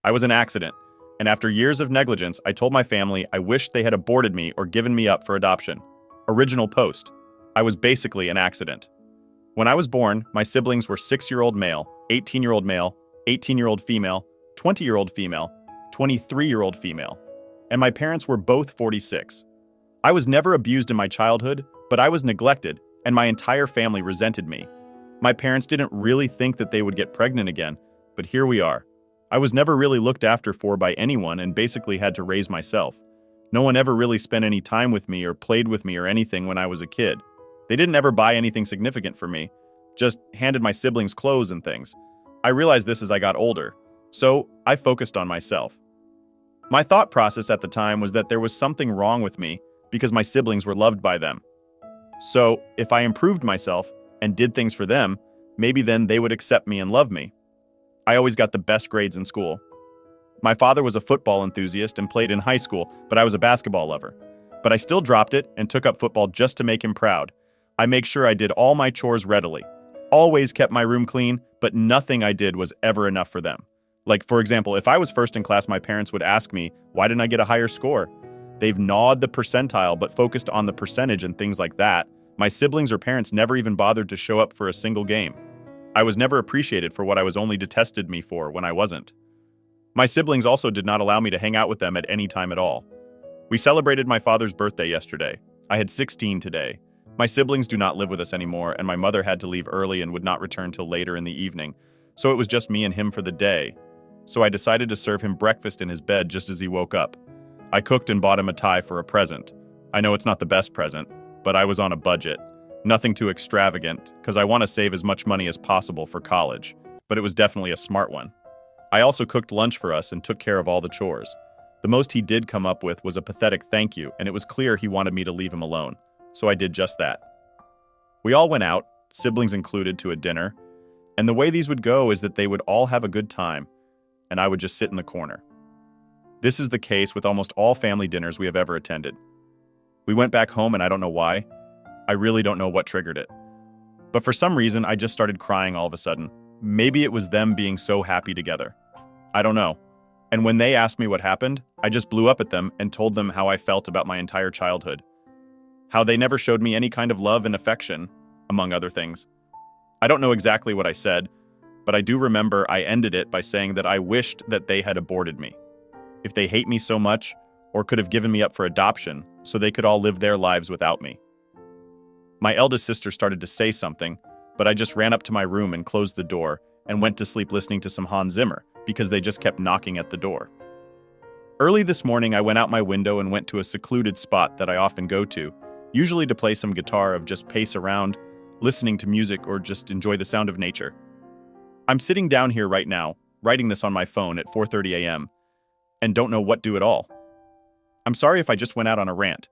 I was an accident, and after years of negligence, I told my family I wished they had aborted me or given me up for adoption. Original post. I was basically an accident. When I was born, my siblings were 6-year-old male, 18-year-old male, 18-year-old female, 20-year-old female, 23-year-old female, and my parents were both 46. I was never abused in my childhood, but I was neglected, and my entire family resented me. My parents didn't really think that they would get pregnant again, but here we are. I was never really looked after for by anyone and basically had to raise myself. No one ever really spent any time with me or played with me or anything when I was a kid. They didn't ever buy anything significant for me, just handed my siblings clothes and things. I realized this as I got older, so I focused on myself. My thought process at the time was that there was something wrong with me because my siblings were loved by them. So, if I improved myself and did things for them, maybe then they would accept me and love me. I always got the best grades in school. My father was a football enthusiast and played in high school, but I was a basketball lover. But I still dropped it and took up football just to make him proud. I make sure I did all my chores readily. Always kept my room clean, but nothing I did was ever enough for them. Like, for example, if I was first in class, my parents would ask me, why didn't I get a higher score? They've gnawed the percentile but focused on the percentage and things like that. My siblings or parents never even bothered to show up for a single game. I was never appreciated for what I was only detested me for when I wasn't. My siblings also did not allow me to hang out with them at any time at all. We celebrated my father's birthday yesterday. I had 16 today. My siblings do not live with us anymore, and my mother had to leave early and would not return till later in the evening, so it was just me and him for the day. So I decided to serve him breakfast in his bed just as he woke up. I cooked and bought him a tie for a present. I know it's not the best present, but I was on a budget. Nothing too extravagant, because I want to save as much money as possible for college, but it was definitely a smart one. I also cooked lunch for us and took care of all the chores. The most he did come up with was a pathetic thank you, and it was clear he wanted me to leave him alone, so I did just that. We all went out, siblings included, to a dinner, and the way these would go is that they would all have a good time, and I would just sit in the corner. This is the case with almost all family dinners we have ever attended. We went back home, and I don't know why. I really don't know what triggered it. But for some reason, I just started crying all of a sudden. Maybe it was them being so happy together. I don't know. And when they asked me what happened, I just blew up at them and told them how I felt about my entire childhood. How they never showed me any kind of love and affection, among other things. I don't know exactly what I said, but I do remember I ended it by saying that I wished that they had aborted me. If they hate me so much, or could have given me up for adoption, so they could all live their lives without me. My eldest sister started to say something, but I just ran up to my room and closed the door and went to sleep listening to some Hans Zimmer because they just kept knocking at the door. Early this morning, I went out my window and went to a secluded spot that I often go to, usually to play some guitar or just pace around, listening to music or just enjoy the sound of nature. I'm sitting down here right now, writing this on my phone at 4:30 a.m., and don't know what to do at all. I'm sorry if I just went out on a rant,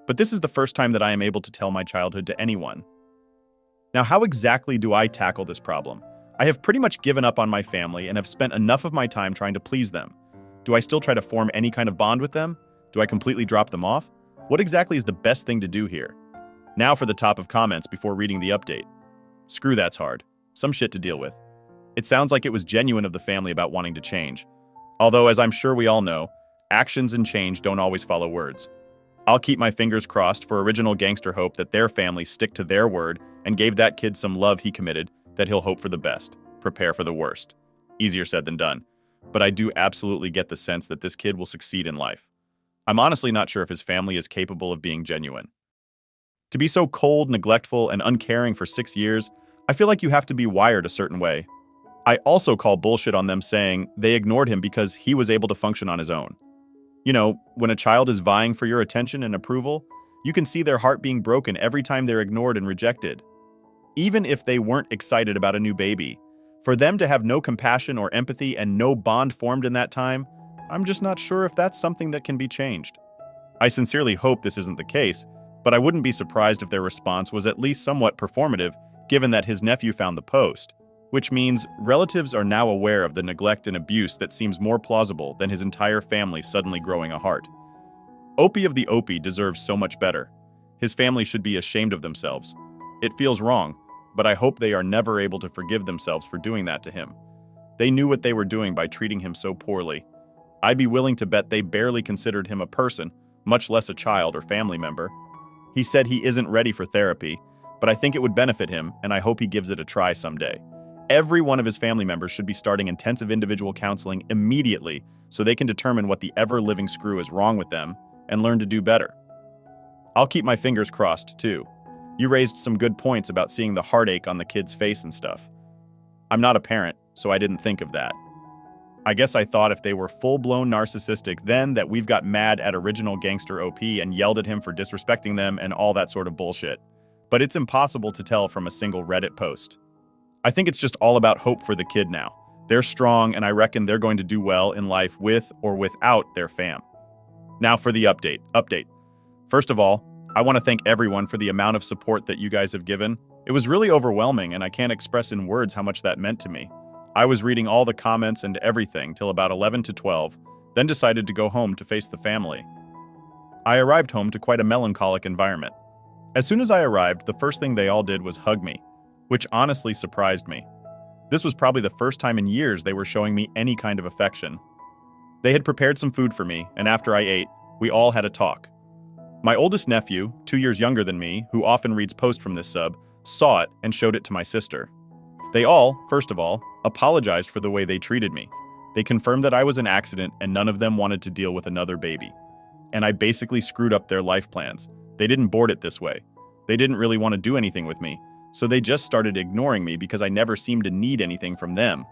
but this is the first time that I am able to tell my childhood to anyone. Now, how exactly do I tackle this problem? I have pretty much given up on my family and have spent enough of my time trying to please them. Do I still try to form any kind of bond with them? Do I completely drop them off? What exactly is the best thing to do here? Now for the top of comments before reading the update. Screw that's hard. Some shit to deal with. It sounds like it was genuine of the family about wanting to change. Although, as I'm sure we all know, actions and change don't always follow words. I'll keep my fingers crossed for Original Gangster hope that their family stick to their word and gave that kid some love he committed, that he'll hope for the best, prepare for the worst. Easier said than done. But I do absolutely get the sense that this kid will succeed in life. I'm honestly not sure if his family is capable of being genuine. To be so cold, neglectful, and uncaring for 6 years, I feel like you have to be wired a certain way. I also call bullshit on them saying they ignored him because he was able to function on his own. You know, when a child is vying for your attention and approval, you can see their heart being broken every time they're ignored and rejected. Even if they weren't excited about a new baby, for them to have no compassion or empathy and no bond formed in that time, I'm just not sure if that's something that can be changed. I sincerely hope this isn't the case, but I wouldn't be surprised if their response was at least somewhat performative, given that his nephew found the post, which means relatives are now aware of the neglect and abuse that seems more plausible than his entire family suddenly growing a heart. Opie of the Opie deserves so much better. His family should be ashamed of themselves. It feels wrong, but I hope they are never able to forgive themselves for doing that to him. They knew what they were doing by treating him so poorly. I'd be willing to bet they barely considered him a person, much less a child or family member. He said he isn't ready for therapy, but I think it would benefit him, and I hope he gives it a try someday. Every one of his family members should be starting intensive individual counseling immediately so they can determine what the ever-living screw is wrong with them and learn to do better. I'll keep my fingers crossed, too. You raised some good points about seeing the heartache on the kid's face and stuff. I'm not a parent, so I didn't think of that. I guess I thought if they were full-blown narcissistic then that we've got mad at original gangster OP and yelled at him for disrespecting them and all that sort of bullshit. But it's impossible to tell from a single Reddit post. I think it's just all about hope for the kid now. They're strong, and I reckon they're going to do well in life with or without their fam. Now for the update. First of all, I want to thank everyone for the amount of support that you guys have given. It was really overwhelming, and I can't express in words how much that meant to me. I was reading all the comments and everything till about 11 to 12, then decided to go home to face the family. I arrived home to quite a melancholic environment. As soon as I arrived, the first thing they all did was hug me, which honestly surprised me. This was probably the first time in years they were showing me any kind of affection. They had prepared some food for me, and after I ate, we all had a talk. My oldest nephew, 2 years younger than me, who often reads posts from this sub, saw it and showed it to my sister. They all, first of all, apologized for the way they treated me. They confirmed that I was an accident and none of them wanted to deal with another baby. And I basically screwed up their life plans. They didn't board it this way. They didn't really want to do anything with me, so they just started ignoring me because I never seemed to need anything from them.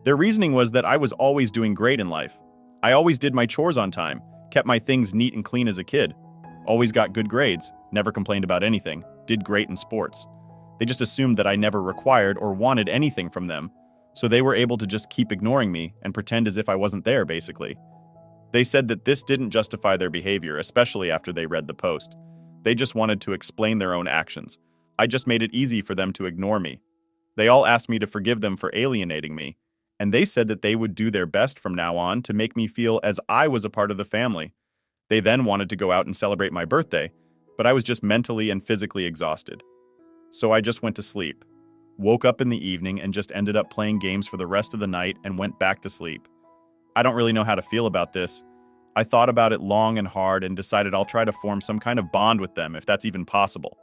Their reasoning was that I was always doing great in life. I always did my chores on time, kept my things neat and clean as a kid, always got good grades, never complained about anything, did great in sports. They just assumed that I never required or wanted anything from them, so they were able to just keep ignoring me and pretend as if I wasn't there, basically. They said that this didn't justify their behavior, especially after they read the post. They just wanted to explain their own actions. I just made it easy for them to ignore me. They all asked me to forgive them for alienating me, and they said that they would do their best from now on to make me feel as I was a part of the family. They then wanted to go out and celebrate my birthday, but I was just mentally and physically exhausted. So I just went to sleep, woke up in the evening and just ended up playing games for the rest of the night and went back to sleep. I don't really know how to feel about this. I thought about it long and hard and decided I'll try to form some kind of bond with them if that's even possible.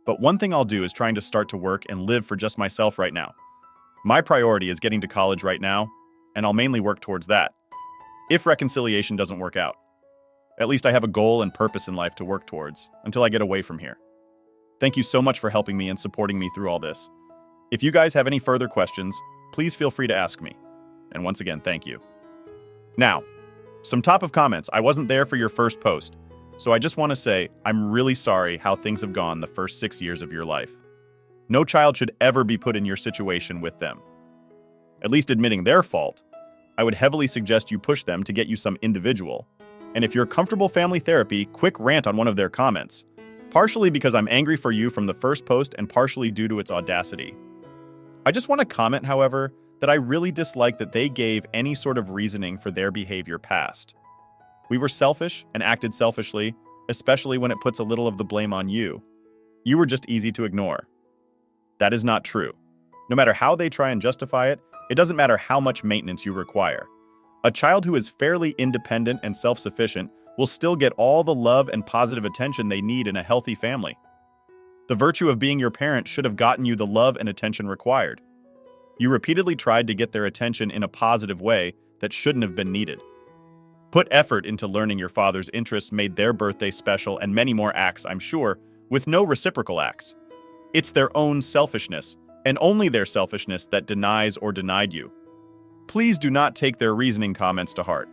But one thing I'll do is trying to start to work and live for just myself right now. My priority is getting to college right now, and I'll mainly work towards that. If reconciliation doesn't work out. At least I have a goal and purpose in life to work towards, until I get away from here. Thank you so much for helping me and supporting me through all this. If you guys have any further questions, please feel free to ask me. And once again, thank you. Now, some top of comments. I wasn't there for your first post, so I just want to say I'm really sorry how things have gone the first 6 years of your life. No child should ever be put in your situation with them. At least admitting their fault, I would heavily suggest you push them to get you some individual. And if you're comfortable family therapy, quick rant on one of their comments. Partially because I'm angry for you from the first post and partially due to its audacity. I just want to comment, however, that I really dislike that they gave any sort of reasoning for their behavior past. We were selfish and acted selfishly, especially when it puts a little of the blame on you. You were just easy to ignore. That is not true. No matter how they try and justify it, it doesn't matter how much maintenance you require. A child who is fairly independent and self-sufficient will still get all the love and positive attention they need in a healthy family. The virtue of being your parent should have gotten you the love and attention required. You repeatedly tried to get their attention in a positive way that shouldn't have been needed. Put effort into learning your father's interests made their birthday special and many more acts, I'm sure, with no reciprocal acts. It's their own selfishness, and only their selfishness, that denies or denied you. Please do not take their reasoning comments to heart.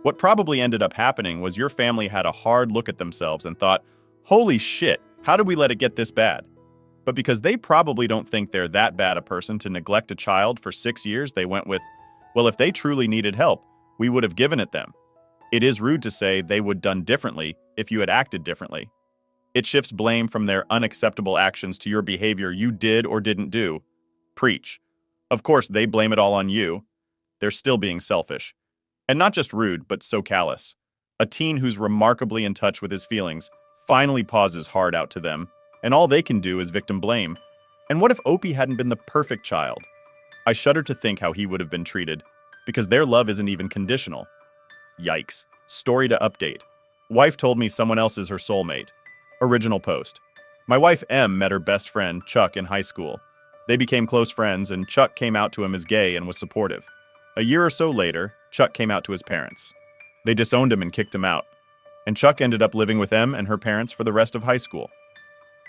What probably ended up happening was your family had a hard look at themselves and thought, holy shit, how did we let it get this bad? But because they probably don't think they're that bad a person to neglect a child for 6 years, they went with, well, if they truly needed help, we would have given it them. It is rude to say they would done differently if you had acted differently. It shifts blame from their unacceptable actions to your behavior you did or didn't do. Preach. Of course, they blame it all on you. They're still being selfish. And not just rude, but so callous. A teen who's remarkably in touch with his feelings finally pauses hard out to them, and all they can do is victim blame. And what if Opie hadn't been the perfect child? I shudder to think how he would have been treated, because their love isn't even conditional. Yikes. Story to update. Wife told me someone else is her soulmate. Original post. My wife M met her best friend, Chuck, in high school. They became close friends, and Chuck came out to him as gay and was supportive. A year or so later, Chuck came out to his parents. They disowned him and kicked him out. And Chuck ended up living with M and her parents for the rest of high school.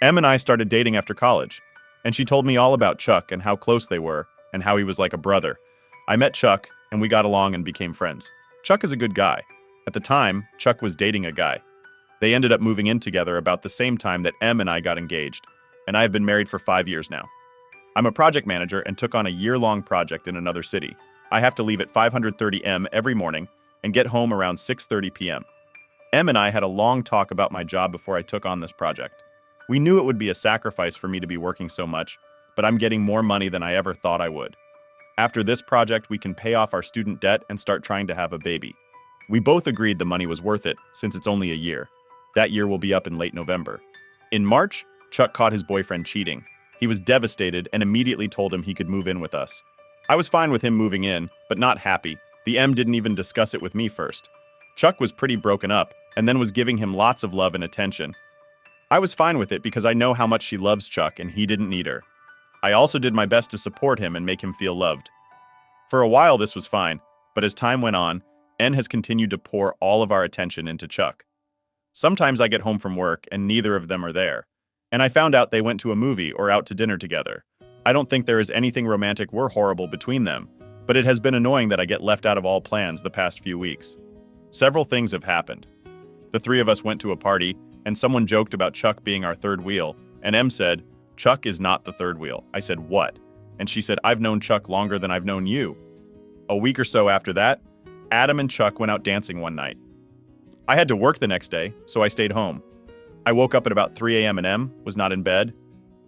M and I started dating after college, and she told me all about Chuck and how close they were, and how he was like a brother. I met Chuck, and we got along and became friends. Chuck is a good guy. At the time, Chuck was dating a guy. They ended up moving in together about the same time that M and I got engaged, and I have been married for 5 years now. I'm a project manager and took on a year-long project in another city. I have to leave at 5:30 M every morning and get home around 6:30 p.m. M and I had a long talk about my job before I took on this project. We knew it would be a sacrifice for me to be working so much, but I'm getting more money than I ever thought I would. After this project, we can pay off our student debt and start trying to have a baby. We both agreed the money was worth it, since it's only a year. That year will be up in late November. In March, Chuck caught his boyfriend cheating. He was devastated and immediately told him he could move in with us. I was fine with him moving in, but not happy. The M didn't even discuss it with me first. Chuck was pretty broken up, and then was giving him lots of love and attention. I was fine with it because I know how much she loves Chuck and he didn't need her. I also did my best to support him and make him feel loved. For a while this was fine, but as time went on, N has continued to pour all of our attention into Chuck. Sometimes I get home from work and neither of them are there, and I found out they went to a movie or out to dinner together. I don't think there is anything romantic or horrible between them, but it has been annoying that I get left out of all plans the past few weeks. Several things have happened. The three of us went to a party, and someone joked about Chuck being our third wheel, and M said, "Chuck is not the third wheel." I said, "What?" And she said, "I've known Chuck longer than I've known you." A week or so after that, Adam and Chuck went out dancing one night. I had to work the next day, so I stayed home. I woke up at about 3 a.m. and M was not in bed.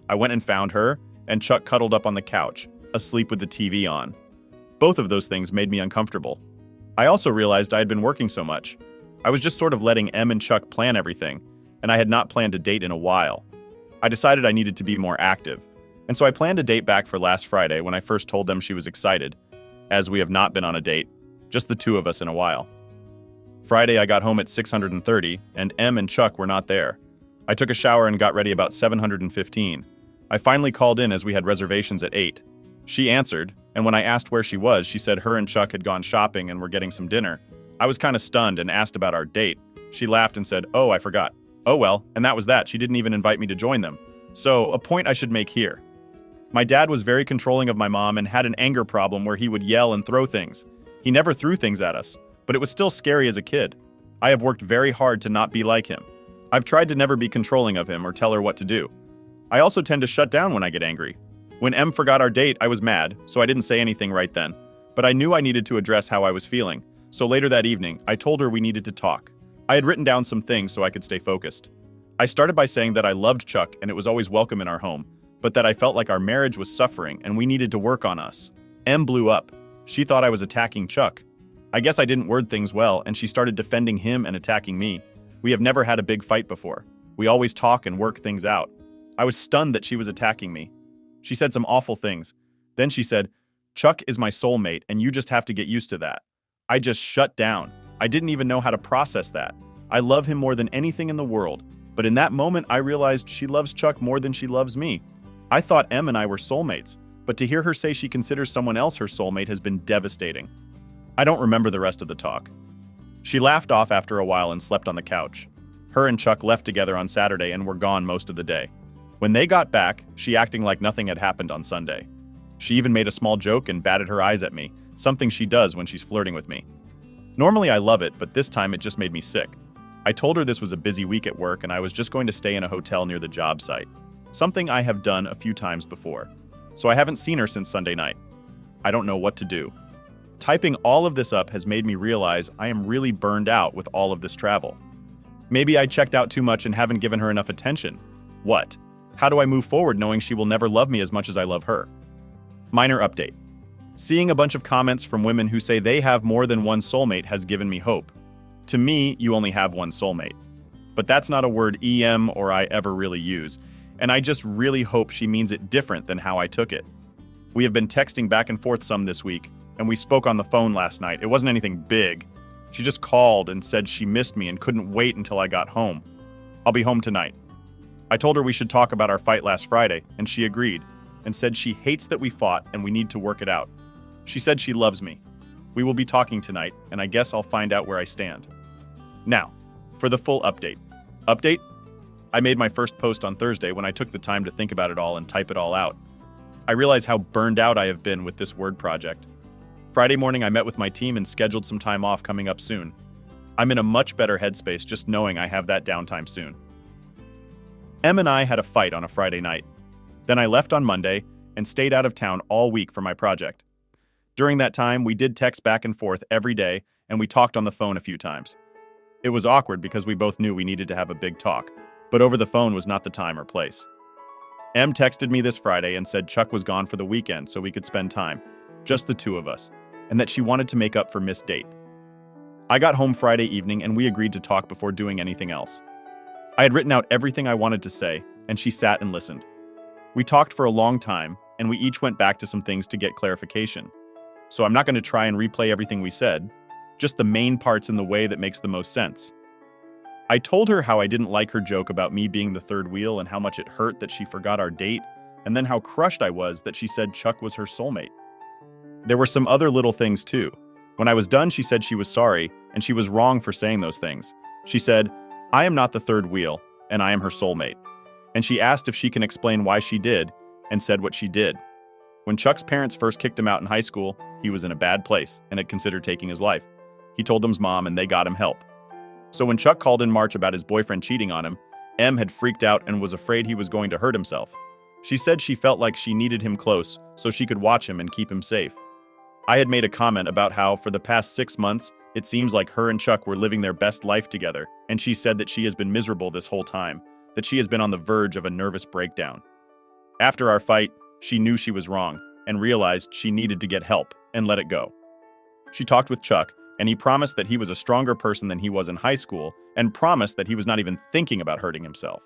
I went and found her, and Chuck cuddled up on the couch, asleep with the TV on. Both of those things made me uncomfortable. I also realized I had been working so much. I was just sort of letting M and Chuck plan everything, and I had not planned a date in a while. I decided I needed to be more active, and so I planned a date back for last Friday when I first told them she was excited, as we have not been on a date, just the two of us in a while. Friday I got home at 630, and M and Chuck were not there. I took a shower and got ready about 7:15. I finally called in as we had reservations at 8. She answered, and when I asked where she was, she said her and Chuck had gone shopping and were getting some dinner. I was kind of stunned and asked about our date. She laughed and said, "Oh, I forgot." Oh well, and that was that. She didn't even invite me to join them. So, a point I should make here. My dad was very controlling of my mom and had an anger problem where he would yell and throw things. He never threw things at us, but it was still scary as a kid. I have worked very hard to not be like him. I've tried to never be controlling of him or tell her what to do. I also tend to shut down when I get angry. When M forgot our date, I was mad, so I didn't say anything right then. But I knew I needed to address how I was feeling, so later that evening, I told her we needed to talk. I had written down some things so I could stay focused. I started by saying that I loved Chuck and it was always welcome in our home, but that I felt like our marriage was suffering and we needed to work on us. M blew up. She thought I was attacking Chuck. I guess I didn't word things well, and she started defending him and attacking me. We have never had a big fight before. We always talk and work things out. I was stunned that she was attacking me. She said some awful things. Then she said, "Chuck is my soulmate and you just have to get used to that." I just shut down. I didn't even know how to process that. I love him more than anything in the world, but in that moment I realized she loves Chuck more than she loves me. I thought M and I were soulmates, but to hear her say she considers someone else her soulmate has been devastating. I don't remember the rest of the talk. She laughed off after a while and slept on the couch. Her and Chuck left together on Saturday and were gone most of the day. When they got back, she acting like nothing had happened on Sunday. She even made a small joke and batted her eyes at me, something she does when she's flirting with me. Normally I love it, but this time it just made me sick. I told her this was a busy week at work and I was just going to stay in a hotel near the job site, something I have done a few times before. So I haven't seen her since Sunday night. I don't know what to do. Typing all of this up has made me realize I am really burned out with all of this travel. Maybe I checked out too much and haven't given her enough attention. What? How do I move forward knowing she will never love me as much as I love her? Minor update. Seeing a bunch of comments from women who say they have more than one soulmate has given me hope. To me, you only have one soulmate. But that's not a word EM or I ever really use, and I just really hope she means it different than how I took it. We have been texting back and forth some this week, and we spoke on the phone last night. It wasn't anything big. She just called and said she missed me and couldn't wait until I got home. I'll be home tonight. I told her we should talk about our fight last Friday, and she agreed, and said she hates that we fought and we need to work it out. She said she loves me. We will be talking tonight, and I guess I'll find out where I stand. Now, for the full update. Update? I made my first post on Thursday when I took the time to think about it all and type it all out. I realize how burned out I have been with this word project. Friday morning, I met with my team and scheduled some time off coming up soon. I'm in a much better headspace just knowing I have that downtime soon. Em and I had a fight on a Friday night. Then I left on Monday and stayed out of town all week for my project. During that time, we did text back and forth every day, and we talked on the phone a few times. It was awkward because we both knew we needed to have a big talk, but over the phone was not the time or place. Em texted me this Friday and said Chuck was gone for the weekend so we could spend time, just the two of us, and that she wanted to make up for missed date. I got home Friday evening and we agreed to talk before doing anything else. I had written out everything I wanted to say, and she sat and listened. We talked for a long time, and we each went back to some things to get clarification. So I'm not going to try and replay everything we said, just the main parts in the way that makes the most sense. I told her how I didn't like her joke about me being the third wheel and how much it hurt that she forgot our date, and then how crushed I was that she said Chuck was her soulmate. There were some other little things too. When I was done, she said she was sorry, and she was wrong for saying those things. She said, "I am not the third wheel, and I am her soulmate." And she asked if she can explain why she did, and said what she did. When Chuck's parents first kicked him out in high school, he was in a bad place and had considered taking his life. He told them's mom and they got him help. So when Chuck called in March about his boyfriend cheating on him, Em had freaked out and was afraid he was going to hurt himself. She said she felt like she needed him close so she could watch him and keep him safe. I had made a comment about how, for the past 6 months, it seems like her and Chuck were living their best life together, and she said that she has been miserable this whole time, that she has been on the verge of a nervous breakdown. After our fight, she knew she was wrong and realized she needed to get help and let it go. She talked with Chuck, and he promised that he was a stronger person than he was in high school and promised that he was not even thinking about hurting himself.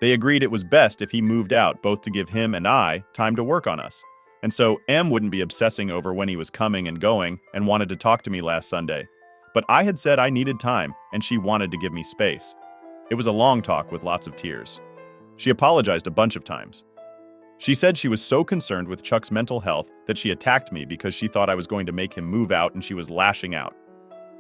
They agreed it was best if he moved out, both to give him and I time to work on us. And so Em wouldn't be obsessing over when he was coming and going and wanted to talk to me last Sunday. But I had said I needed time, and she wanted to give me space. It was a long talk with lots of tears. She apologized a bunch of times. She said she was so concerned with Chuck's mental health that she attacked me because she thought I was going to make him move out and she was lashing out.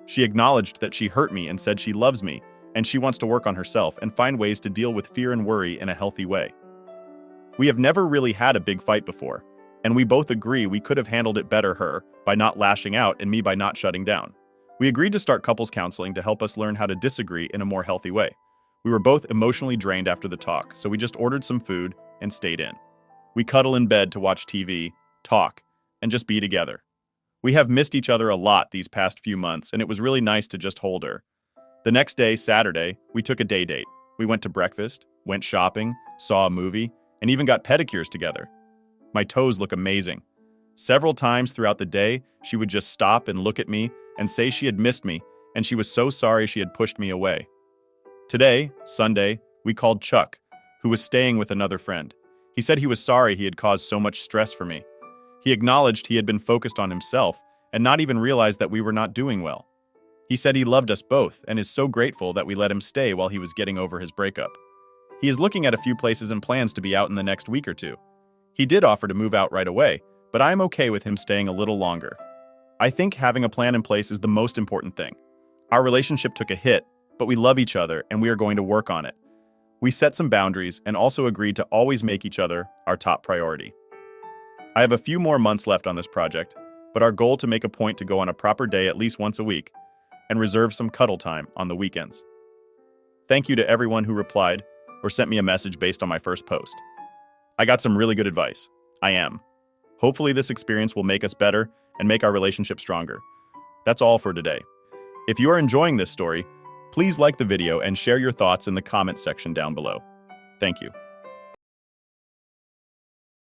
She acknowledged that she hurt me and said she loves me, and she wants to work on herself and find ways to deal with fear and worry in a healthy way. We have never really had a big fight before, and we both agree we could have handled it better, her by not lashing out and me by not shutting down. We agreed to start couples counseling to help us learn how to disagree in a more healthy way. We were both emotionally drained after the talk, so we just ordered some food and stayed in. We cuddle in bed to watch TV, talk, and just be together. We have missed each other a lot these past few months, and it was really nice to just hold her. The next day, Saturday, we took a day date. We went to breakfast, went shopping, saw a movie, and even got pedicures together. My toes look amazing. Several times throughout the day, she would just stop and look at me and say she had missed me, and she was so sorry she had pushed me away. Today, Sunday, we called Chuck, who was staying with another friend. He said he was sorry he had caused so much stress for me. He acknowledged he had been focused on himself and not even realized that we were not doing well. He said he loved us both and is so grateful that we let him stay while he was getting over his breakup. He is looking at a few places and plans to be out in the next week or two. He did offer to move out right away, but I am okay with him staying a little longer. I think having a plan in place is the most important thing. Our relationship took a hit, but we love each other and we are going to work on it. We set some boundaries and also agreed to always make each other our top priority. I have a few more months left on this project, but our goal to make a point to go on a proper day at least once a week and reserve some cuddle time on the weekends. Thank you to everyone who replied or sent me a message based on my first post. I got some really good advice. I am. Hopefully this experience will make us better and make our relationship stronger. That's all for today. If you are enjoying this story, please like the video and share your thoughts in the comment section down below. Thank you.